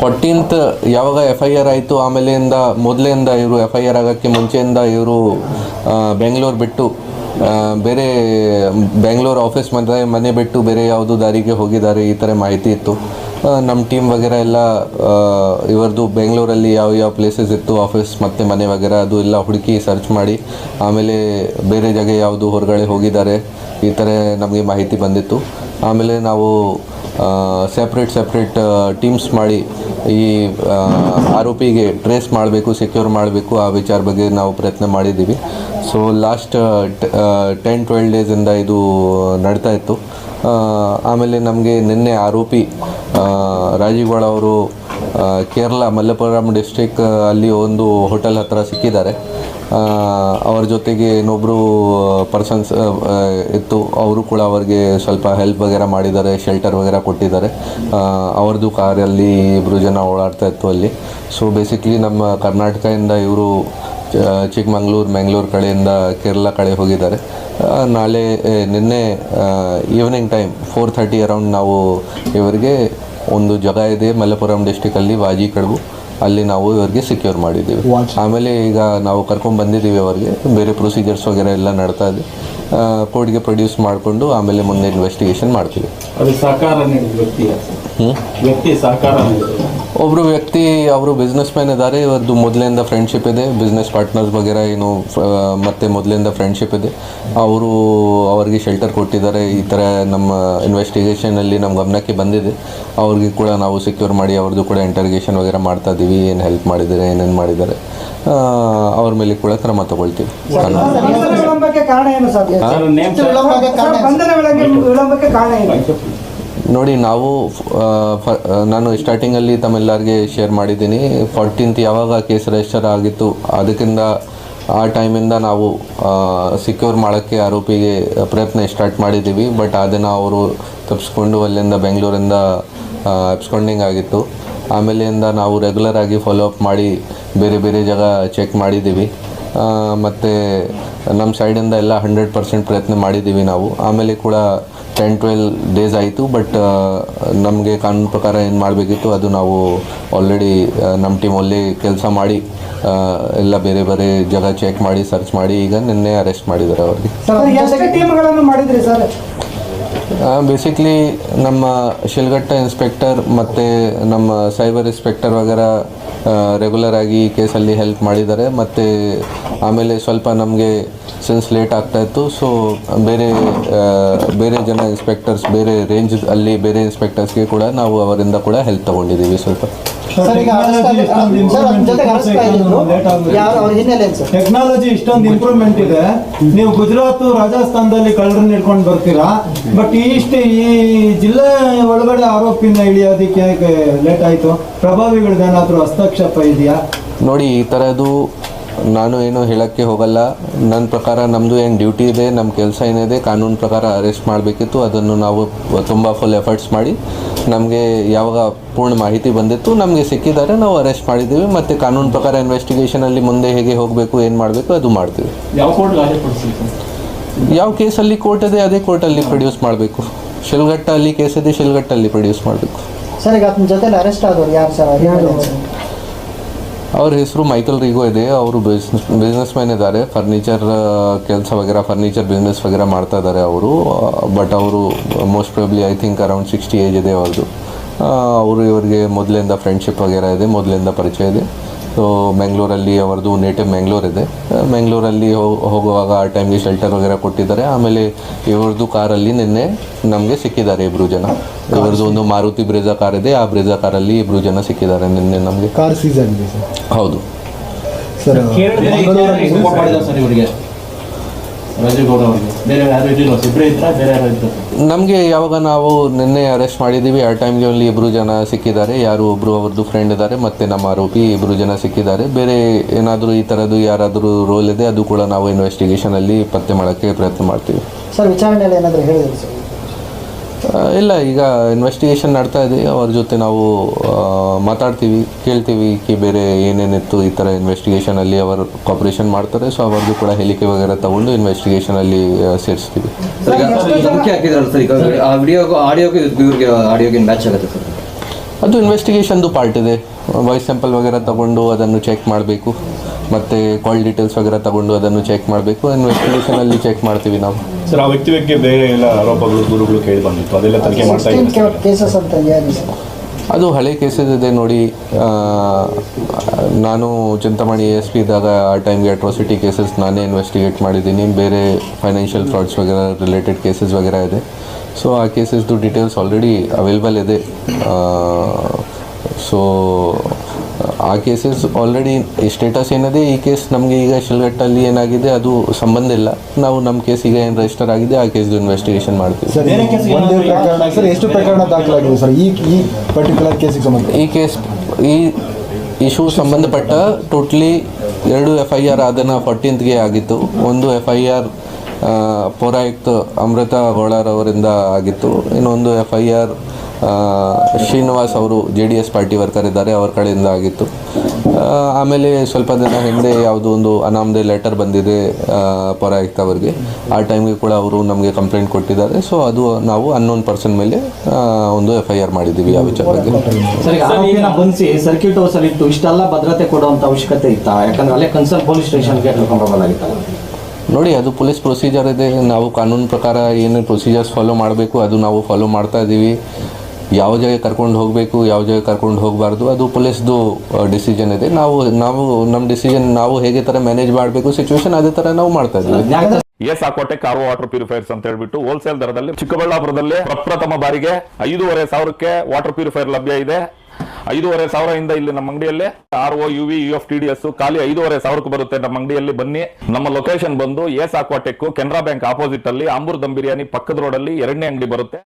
14th ಯಾವಾಗ FIR ಆಯಿತು ಆಮೇಲೆಯಿಂದ ಮೊದಲಿಂದ ಇವರು FIR ಆಗೋಕ್ಕೆ ಮುಂಚೆಯಿಂದ ಇವರು ಬೆಂಗಳೂರು ಬಿಟ್ಟು ಬೇರೆ ಬೆಂಗಳೂರು ಆಫೀಸ್ ಮನೆ ಬಿಟ್ಟು ಬೇರೆ ಯಾವುದು ದಾರಿಗೆ ಹೋಗಿದ್ದಾರೆ ಈ ಥರ ಮಾಹಿತಿ ಇತ್ತು. ನಮ್ಮ ಟೀಮ್ ವಗೇರೆ ಎಲ್ಲ ಇವರದು ಬೆಂಗಳೂರಲ್ಲಿ ಯಾವ ಪ್ಲೇಸಸ್ ಇತ್ತು ಆಫೀಸ್ ಮತ್ತು ಮನೆ ವಗೇರೆ ಅದು ಎಲ್ಲ ಹುಡುಕಿ ಸರ್ಚ್ ಮಾಡಿ ಆಮೇಲೆ ಬೇರೆ ಜಾಗ ಯಾವುದು ಹೊರಗಡೆ ಹೋಗಿದ್ದಾರೆ ಈ ಥರ ನಮಗೆ ಮಾಹಿತಿ ಬಂದಿತ್ತು. ಆಮೇಲೆ ನಾವು ಸೆಪ್ರೇಟ್ ಟೀಮ್ಸ್ ಮಾಡಿ ಈ ಆರೋಪಿಗೆ ಟ್ರೇಸ್ ಮಾಡಬೇಕು, ಸೆಕ್ಯೂರ್ ಮಾಡಬೇಕು, ಆ ವಿಚಾರ ಬಗ್ಗೆ ನಾವು ಪ್ರಯತ್ನ ಮಾಡಿದ್ದೀವಿ. ಸೊ ಲಾಸ್ಟ್ 10-12 ಡೇಸಿಂದ ಇದು ನಡ್ತಾ ಇತ್ತು. ಆಮೇಲೆ ನಮಗೆ ನಿನ್ನೆ ಆರೋಪಿ ರಾಜೀವ್ಗೌಡ ಅವರು ಕೇರಳ ಮಲ್ಲಪುರಂ ಡಿಸ್ಟ್ರಿಕ್ ಅಲ್ಲಿ ಒಂದು ಹೋಟೆಲ್ ಹತ್ರ ಸಿಕ್ಕಿದ್ದಾರೆ. ಅವ್ರ ಜೊತೆಗೆ ಇನ್ನೊಬ್ಬರು ಪರ್ಸನ್ಸ್ ಇತ್ತು, ಅವರು ಕೂಡ ಅವ್ರಿಗೆ ಸ್ವಲ್ಪ ಹೆಲ್ಪ್ ವಗೇರೆ ಮಾಡಿದ್ದಾರೆ, ಶೆಲ್ಟರ್ ವಗೇರೆ ಕೊಟ್ಟಿದ್ದಾರೆ. ಅವ್ರದ್ದು ಕಾರಲ್ಲಿ ಇಬ್ಬರು ಜನ ಓಡಾಡ್ತಾ ಇತ್ತು ಅಲ್ಲಿ. ಸೊ ಬೇಸಿಕ್ಲಿ ನಮ್ಮ ಕರ್ನಾಟಕದಿಂದ ಇವರು ಚಿಕ್ಕಮಂಗ್ಳೂರು ಮ್ಯಾಂಗ್ಳೂರು ಕಡೆಯಿಂದ ಕೇರಳ ಕಡೆ ಹೋಗಿದ್ದಾರೆ. ನಿನ್ನೆ ಈವ್ನಿಂಗ್ ಟೈಮ್ 4:30 ಅರೌಂಡ್ ನಾವು ಇವರಿಗೆ ಒಂದು ಜಾಗ ಇದೆ ಮಲ್ಲಪುರಂ ಡಿಸ್ಟಿಕಲ್ಲಿ ವಾಜಿಕಡವು, ಅಲ್ಲಿ ನಾವು ಇವರಿಗೆ ಸೆಕ್ಯೂರ್ ಮಾಡಿದ್ದೀವಿ. ಆಮೇಲೆ ಈಗ ನಾವು ಕರ್ಕೊಂಡು ಬಂದಿದ್ದೀವಿ ಅವರಿಗೆ, ಬೇರೆ ಪ್ರೊಸೀಜರ್ಸ್ ವಗೇರೆ ಎಲ್ಲ ನಡ್ತಾ ಇದೆ. ಕೋರ್ಟ್ಗೆ ಪ್ರೊಡ್ಯೂಸ್ ಮಾಡಿಕೊಂಡು ಆಮೇಲೆ ಮುಂದೆ ಇನ್ವೆಸ್ಟಿಗೇಷನ್ ಮಾಡ್ತೀವಿ. ಒಬ್ಬರು ವ್ಯಕ್ತಿ ಅವರು ಬಿಸ್ನೆಸ್ ಮ್ಯಾನ್ ಇದ್ದಾರೆ. ಇವರದ್ದು ಮೊದಲಿಂದ ಫ್ರೆಂಡ್ಶಿಪ್ ಇದೆ, ಬಿಸ್ನೆಸ್ ಪಾರ್ಟ್ನರ್ಸ್ ವಗೇರೆ ಏನು ಮತ್ತು ಮೊದಲಿಂದ ಫ್ರೆಂಡ್ಶಿಪ್ ಇದೆ. ಅವರು ಅವರಿಗೆ ಶೆಲ್ಟರ್ ಕೊಟ್ಟಿದ್ದಾರೆ. ಈ ಥರ ನಮ್ಮ ಇನ್ವೆಸ್ಟಿಗೇಷನಲ್ಲಿ ನಮ್ಮ ಗಮನಕ್ಕೆ ಬಂದಿದೆ. ಅವ್ರಿಗೆ ಕೂಡ ನಾವು ಸೆಕ್ಯೂರ್ ಮಾಡಿ ಅವ್ರದ್ದು ಕೂಡ ಇಂಟರ್ಗೇಷನ್ ವಗೇರೆ ಮಾಡ್ತಾ ಇದ್ದೀವಿ. ಏನು ಹೆಲ್ಪ್ ಮಾಡಿದ್ದಾರೆ, ಏನೇನು ಮಾಡಿದ್ದಾರೆ, ಅವ್ರ ಮೇಲೆ ಕೂಡ ಕ್ರಮ ತಗೊಳ್ತೀವಿ. ನೋಡಿ, ನಾನು ಸ್ಟಾರ್ಟಿಂಗಲ್ಲಿ ತಮ್ಮೆಲ್ಲರಿಗೆ ಶೇರ್ ಮಾಡಿದ್ದೀನಿ. 14th ಯಾವಾಗ ಕೇಸ್ ರಿಜಿಸ್ಟರ್ ಆಗಿತ್ತು ಅದಕ್ಕಿಂತ ಆ ಟೈಮಿಂದ ನಾವು ಸೆಕ್ಯೂರ್ ಮಾಡೋಕ್ಕೆ ಆರೋಪಿಗೆ ಪ್ರಯತ್ನ ಸ್ಟಾರ್ಟ್ ಮಾಡಿದ್ದೀವಿ. ಬಟ್ ಅದನ್ನು ಅವರು ತಪ್ಪಿಸ್ಕೊಂಡು ಅಲ್ಲಿಂದ ಬೆಂಗಳೂರಿಂದ ಅಬ್ಸ್ಕಾಂಡಿಂಗ್ ಆಗಿತ್ತು. ಆಮೇಲೆಯಿಂದ ನಾವು ರೆಗ್ಯುಲರ್ ಆಗಿ ಫಾಲೋಅಪ್ ಮಾಡಿ ಬೇರೆ ಜಾಗ ಚೆಕ್ ಮಾಡಿದ್ದೀವಿ. ಮತ್ತು ನಮ್ಮ ಸೈಡಿಂದ ಎಲ್ಲ 100% ಪ್ರಯತ್ನ ಮಾಡಿದ್ದೀವಿ ನಾವು. ಆಮೇಲೆ ಕೂಡ 10-12 ಡೇಸ್ ಆಯಿತು. ಬಟ್ ನಮಗೆ ಕಾನೂನು ಪ್ರಕಾರ ಏನು ಮಾಡಬೇಕಿತ್ತು ಅದು ನಾವು ಆಲ್ರೆಡಿ ನಮ್ಮ ಟೀಮ್ ಒಳ್ಳೆ ಕೆಲಸ ಮಾಡಿ ಎಲ್ಲ ಬೇರೆ ಜಾಗ ಚೆಕ್ ಮಾಡಿ ಸರ್ಚ್ ಮಾಡಿ ಈಗ ನಿನ್ನೆ ಅರೆಸ್ಟ್ ಮಾಡಿದ್ದಾರೆ ಅವ್ರಿಗೆ. ಬೇಸಿಕ್ಲಿ ನಮ್ಮ ಶಿಲ್ಘಟ್ಟ ಇನ್ಸ್ಪೆಕ್ಟರ್ ಮತ್ತು ನಮ್ಮ ಸೈಬರ್ ಇನ್ಸ್ಪೆಕ್ಟರ್ ವಗೇರೆ ರೆಗ್ಯುಲರ್ ಆಗಿ ಕೇಸಲ್ಲಿ ಹೆಲ್ಪ್ ಮಾಡಿದ್ದಾರೆ. ಮತ್ತು ಆಮೇಲೆ ಸ್ವಲ್ಪ ನಮಗೆ ಸಿನ್ಸ್ ಲೇಟ್ ಆಗ್ತಾಯಿತ್ತು. ಸೊ ಬೇರೆ ಜನ ಇನ್ಸ್ಪೆಕ್ಟರ್ಸ್ ಬೇರೆ ರೇಂಜ್ ಅಲ್ಲಿ ಬೇರೆ ಇನ್ಸ್ಪೆಕ್ಟರ್ಸ್ಗೆ ಕೂಡ ನಾವು ಅವರಿಂದ ಕೂಡ ಹೆಲ್ಪ್ ತೊಗೊಂಡಿದ್ದೀವಿ ಸ್ವಲ್ಪ. ಟೆಕ್ನಾಲಜಿ ಇಷ್ಟೊಂದು ಇಂಪ್ರೂವ್ಮೆಂಟ್ ಇದೆ. ನೀವು ಗುಜರಾತ್ ರಾಜಸ್ಥಾನದಲ್ಲಿ ಕಳ್ಳರನ್ನ ಹಿಡ್ಕೊಂಡು ಬರ್ತೀರಾ, ಬಟ್ ಈ ಜಿಲ್ಲೆ ಒಳಗಡೆ ಆರೋಪಿನ ಹಿಡಿಯೋದಕ್ಕೆ ಲೇಟ್ ಆಯಿತು. ಪ್ರಭಾವಿಗಳದ್ದೇನಾದರೂ ಹಸ್ತಕ್ಷೇಪ ಇದೆಯಾ? ನೋಡಿ, ಈ ಥರದ್ದು ನಾನು ಏನು ಹೇಳೋಕ್ಕೆ ಹೋಗಲ್ಲ. ನನ್ನ ಪ್ರಕಾರ ನಮ್ಮದು ಏನು ಡ್ಯೂಟಿ ಇದೆ, ನಮ್ಮ ಕೆಲಸ ಏನಿದೆ, ಕಾನೂನು ಪ್ರಕಾರ ಅರೆಸ್ಟ್ ಮಾಡಬೇಕಿತ್ತು. ಅದನ್ನು ನಾವು ತುಂಬ ಫುಲ್ ಎಫರ್ಟ್ಸ್ ಮಾಡಿ ನಮಗೆ ಯಾವಾಗ ಪೂರ್ಣ ಮಾಹಿತಿ ಬಂದಿತ್ತು ನಮಗೆ ಸಿಕ್ಕಿದ್ದಾರೆ, ನಾವು ಅರೆಸ್ಟ್ ಮಾಡಿದ್ದೀವಿ. ಮತ್ತು ಕಾನೂನು ಪ್ರಕಾರ ಇನ್ವೆಸ್ಟಿಗೇಷನಲ್ಲಿ ಮುಂದೆ ಹೇಗೆ ಹೋಗಬೇಕು, ಏನು ಮಾಡಬೇಕು ಅದು ಮಾಡ್ತೀವಿ. ಯಾವ ಕೇಸಲ್ಲಿ ಕೋರ್ಟ್ ಇದೆ ಅದೇ ಕೋರ್ಟಲ್ಲಿ ಪ್ರೊಡ್ಯೂಸ್ ಮಾಡಬೇಕು. ಶಿಲ್ಘಟ್ಟಲ್ಲಿ ಕೇಸ್ ಇದೆ, ಶಿಲ್ಘಟ್ಟಲ್ಲಿ ಪ್ರೊಡ್ಯೂಸ್ ಮಾಡಬೇಕು. ಸರ್, ಈಗ ಅದನ್ನ ಜೊತೆಲಿ ಅರೆಸ್ಟ್ ಆಗೋರು ಯಾರು ಸರ್? ಅವ್ರ ಹೆಸರು ಮೈಕಲ್ ರಿಗೋ ಇದೆ. ಅವರು ಬಿಸ್ನೆಸ್ ಮ್ಯಾನ್ ಇದ್ದಾರೆ. ಫರ್ನಿಚರ್ ಕೆಲಸ ವಗೇರೆ, ಫರ್ನಿಚರ್ ಬಿಸ್ನೆಸ್ ವಗೇರೆ ಮಾಡ್ತಾ ಇದ್ದಾರೆ ಅವರು. ಬಟ್ ಅವರು most probably I think around 60 age ಇದೆ ಅವ್ರದ್ದು. ಇವರಿಗೆ ಮೊದಲಿಂದ ಫ್ರೆಂಡ್ಶಿಪ್ ವಗೇರೆ ಇದೆ, ಮೊದಲಿಂದ ಪರಿಚಯ ಇದೆ. ಸೊ ಬೆಂಗಳೂರಲ್ಲಿ ಅವ್ರದ್ದು ನೇಟಿವ್ ಬೆಂಗಳೂರು ಇದೆ. ಬೆಂಗಳೂರಲ್ಲಿ ಹೋಗುವಾಗ ಆ ಟೈಮ್ಗೆ ಶೆಲ್ಟರ್ ವಗೇರೆ ಕೊಟ್ಟಿದ್ದಾರೆ. ಆಮೇಲೆ ಇವ್ರದ್ದು ಕಾರಲ್ಲಿ ನಿನ್ನೆ ನಮಗೆ ಸಿಕ್ಕಿದ್ದಾರೆ ಇಬ್ಬರು ಜನ. ಇವ್ರದ್ದು ಒಂದು ಮಾರುತಿ ಬ್ರೆಜಾ ಕಾರ್ ಇದೆ, ಆ ಬ್ರೆಜಾ ಕಾರಲ್ಲಿ ಇಬ್ಬರು ಜನ ಸಿಕ್ಕಿದ್ದಾರೆ ನಿನ್ನೆ ನಮಗೆ. ಕಾರ್ ಸೀಸನ್ ಹೌದು ಸರ್. ನಮಗೆ ಯಾವಾಗ ನಾವು ನಿನ್ನೆ ಅರೆಸ್ಟ್ ಮಾಡಿದ್ದೀವಿ ಆ ಟೈಮ್ಗೆ ಅಲ್ಲಿ ಇಬ್ಬರು ಜನ ಸಿಕ್ಕಿದ್ದಾರೆ. ಯಾರು ಒಬ್ಬರು ಅವ್ರದ್ದು ಫ್ರೆಂಡ್ ಇದ್ದಾರೆ ಮತ್ತು ನಮ್ಮ ಆರೋಪಿ ಇಬ್ಬರು ಜನ ಸಿಕ್ಕಿದ್ದಾರೆ. ಬೇರೆ ಏನಾದರೂ ಈ ಥರದ್ದು ಯಾರಾದರೂ ರೋಲ್ ಇದೆ ಅದು ಕೂಡ ನಾವು ಇನ್ವೆಸ್ಟಿಗೇಷನಲ್ಲಿ ಪತ್ತೆ ಮಾಡೋಕ್ಕೆ ಪ್ರಯತ್ನ ಮಾಡ್ತೀವಿ. ಸರ್, ವಿಚಾರಣೆಯಲ್ಲಿ ಏನಾದರೂ ಹೇಳಿದ್ರು ಸರ್? ಇಲ್ಲ, ಈಗ ಇನ್ವೆಸ್ಟಿಗೇಷನ್ ನಡ್ತಾ ಇದೆ. ಅವ್ರ ಜೊತೆ ನಾವು ಮಾತಾಡ್ತೀವಿ, ಕೇಳ್ತೀವಿ ಬೇರೆ ಏನೇನಿತ್ತು ಈ ಥರ ಇನ್ವೆಸ್ಟಿಗೇಷನಲ್ಲಿ ಅವರು ಕಾಪರೇಷನ್ ಮಾಡ್ತಾರೆ. ಸೊ ಅವ್ರದ್ದು ಕೂಡ ಹೇಳಿಕೆ ವಗೇರೆ ತಗೊಂಡು ಇನ್ವೆಸ್ಟಿಗೇಷನಲ್ಲಿ ಸೇರಿಸ್ತೀವಿ. ಮುಖ್ಯ ಹಾಕಿದ್ರಲ್ಲ ಸರ್, ಈಗ ಆ ಆಡಿಯೋಗೆ ಮ್ಯಾಚ್ ಆಗುತ್ತೆ ಸರ್? ಅದು ಇನ್ವೆಸ್ಟಿಗೇಷನ್ದು ಪಾರ್ಟ್ ಇದೆ. ವಾಯ್ಸ್ ಸ್ಯಾಂಪಲ್ ವಗೇರ ತಗೊಂಡು ಅದನ್ನು ಚೆಕ್ ಮಾಡಬೇಕು, ಮತ್ತು ಕಾಲ್ ಡೀಟೇಲ್ಸ್ ವಗೇರ ತಗೊಂಡು ಅದನ್ನು ಚೆಕ್ ಮಾಡಬೇಕು. ಇನ್ವೆಸ್ಟಿಗೇಷನಲ್ಲಿ ಚೆಕ್ ಮಾಡ್ತೀವಿ ನಾವು. ಸರ್, ಆ ವ್ಯಕ್ತಿ ಬಗ್ಗೆ ಬೇರೆ ಎಲ್ಲ ಆರೋಪಗಳು ದೂರುಗಳು ಕೇಳಿ ಬಂದಿತ್ತು, ಅದೆಲ್ಲ ತನಿಖೆ ಮಾಡ್ತಾ ಇದ್ದೀವಿ. ಕೇಸಸ್ ಅಂತ ಯಾರು ಸರ್? ಅದು ಹಳೆ ಕೇಸಸ್ ಇದೆ ನೋಡಿ. ನಾನು ಚಿಂತಾಮಣಿ ASP ಇದ್ದಾಗ ಆ ಟೈಮ್ಗೆ ಅಟ್ರಾಸಿಟಿ ಕೇಸಸ್ ನಾನೇ ಇನ್ವೆಸ್ಟಿಗೇಟ್ ಮಾಡಿದ್ದೀನಿ. ಬೇರೆ ಫೈನಾನ್ಷಿಯಲ್ ಫ್ರಾಡ್ಸ್ ವಗೇರ ರಿಲೇಟೆಡ್ ಕೇಸಸ್ ವಗೇರ ಇದೆ. ಸೊ ಆ ಕೇಸಸ್ದು ಡೀಟೇಲ್ಸ್ ಆಲ್ರೆಡಿ ಅವೈಲೇಬಲ್ ಇದೆ. ಸೊ ಆ ಕೇಸಸ್ ಆಲ್ರೆಡಿ ಸ್ಟೇಟಸ್ ಏನಿದೆ, ಈ ಕೇಸ್ ನಮಗೆ ಈಗ ಶಿಲ್ಘಟ್ಟಲ್ಲಿ ಏನಾಗಿದೆ ಅದು ಸಂಬಂಧ ಇಲ್ಲ. ನಾವು ನಮ್ಮ ಕೇಸ್ ಈಗ ಏನು ರಿಜಿಸ್ಟರ್ ಆಗಿದೆ ಆ ಕೇಸ್ದು ಇನ್ವೆಸ್ಟಿಗೇಷನ್ ಮಾಡ್ತೀವಿ. ಸರ್, ಒಂದೇ ಪ್ರಕರಣ ಸರ್, ಎಷ್ಟು ಪ್ರಕರಣ ದಾಖಲಾಗಿದೆ ಸರ್ ಈ ಪರ್ಟಿಕ್ಯುಲರ್ ಕೇಸಿಗೆ ಸಂಬಂಧ? ಈ ಕೇಸ್ ಈ ಇಶ್ಯೂ ಸಂಬಂಧಪಟ್ಟ ಟೋಟ್ಲಿ 2 FIR ಅದನ್ನು 14th ಆಗಿತ್ತು. ಒಂದು FIR ಪೌರಾಯುಕ್ತ ಅಮೃತ ಗೌಳರ್ ಅವರಿಂದ ಆಗಿತ್ತು. ಇನ್ನೊಂದು FIR ಶ್ರೀನಿವಾಸ್ ಅವರು JDS ಪಾರ್ಟಿ ವರ್ಕರ್ ಇದ್ದಾರೆ, ಅವ್ರ ಕಡೆಯಿಂದ ಆಗಿತ್ತು. ಆಮೇಲೆ ಸ್ವಲ್ಪ ದಿನ ಹಿಂದೆ ಯಾವುದೋ ಒಂದು ಅನಾಮಧೇಯ ಲೆಟರ್ ಬಂದಿದೆ ಪೌರಾಯುಕ್ತ ಅವರಿಗೆ. ಆ ಟೈಮ್ಗೆ ಕೂಡ ಅವರು ನಮಗೆ ಕಂಪ್ಲೇಂಟ್ ಕೊಟ್ಟಿದ್ದಾರೆ. ಸೊ ಅದು ನಾವು ಅನ್ನೋನ್ ಪರ್ಸನ್ ಮೇಲೆ ಒಂದು FIR ಮಾಡಿದ್ದೀವಿ ಆ ವಿಚಾರ ಬಗ್ಗೆ. ಸರ್, ಆರೋಪಿನ ಬಂಧಿಸಿ ಸರ್ಕ್ಯೂಟ್ ಹೌಸ್ ಅಲ್ಲಿ ಇಟ್ಟು ಇಷ್ಟೆಲ್ಲ ಭದ್ರತೆ ಕೊಡುವಂತ ಅವಶ್ಯಕತೆ ಇತ್ತಾ? ಯಾಕಂದ್ರೆ ಅಲ್ಲೇ ಕನ್ಸರ್ನ್ ಪೊಲೀಸ್ ಸ್ಟೇಷನ್ಗೆ ಕರ್ಕೊಂಡು ಹೋಗಲಾಗಿತ್ತಲ್ಲ. ನೋಡಿ, ಅದು ಪೊಲೀಸ್ ಪ್ರೊಸೀಜರ್ ಇದೆ. ನಾವು ಕಾನೂನು ಪ್ರಕಾರ ಏನು ಪ್ರೊಸೀಜರ್ಸ್ ಫಾಲೋ ಮಾಡಬೇಕು ಅದು ನಾವು ಫಾಲೋ ಮಾಡ್ತಾ ಇದ್ದೀವಿ. ಯಾವ ಜಾಗ ಕರ್ಕೊಂಡು ಹೋಗಬೇಕು, ಯಾವ ಜಾಗ ಕರ್ಕೊಂಡು ಹೋಗಬಾರ್ದು, ಅದು ಪೊಲೀಸ್ದು ಡಿಸಿಷನ್ ಇದೆ. ನಾವು ನಮ್ಮ ಡಿಸಿಷನ್ ನಾವು ಹೇಗೆ ಥರ ಮ್ಯಾನೇಜ್ ಮಾಡಬೇಕು ಸಿಚುವೇಶನ್ ಅದೇ ಥರ ನಾವು ಮಾಡ್ತಾ ಇದ್ದೀವಿ. ಸಾಕೋಟೆ ಕಾರ್ ವಾಟರ್ ಪ್ಯೂರಿಫೈರ್ಸ್ ಅಂತ ಹೇಳ್ಬಿಟ್ಟು ಹೋಲ್ಸೇಲ್ ದರದಲ್ಲಿ ಚಿಕ್ಕಬಳ್ಳಾಪುರದಲ್ಲಿ ಪ್ರಪ್ರಥಮ ಬಾರಿಗೆ 5,500ಕ್ಕೆ ವಾಟರ್ ಪ್ಯೂರಿಫೈರ್ ಲಭ್ಯ ಇದೆ. 5,500 ಇಲ್ಲಿ ನಮ್ಮ ಅಂಗಡಿಯಲ್ಲಿ RO UV UF TDS ಖಾಲಿ 5,500 ಬರುತ್ತೆ. ನಮ್ಮ ಅಂಗಡಿಯಲ್ಲಿ ಬನ್ನಿ. ನಮ್ಮ ಲೊಕೇಶನ್ ಬಂದು S Aquatech Canara Bank opposite ಅಲ್ಲಿ ಆಂಬೂರ್ ದಮ್ ಬಿರಿಯಾನಿ ಪಕ್ಕದ ರೋಡ್ ಅಲ್ಲಿ 2ನೇ ಅಂಗಡಿ ಬರುತ್ತೆ.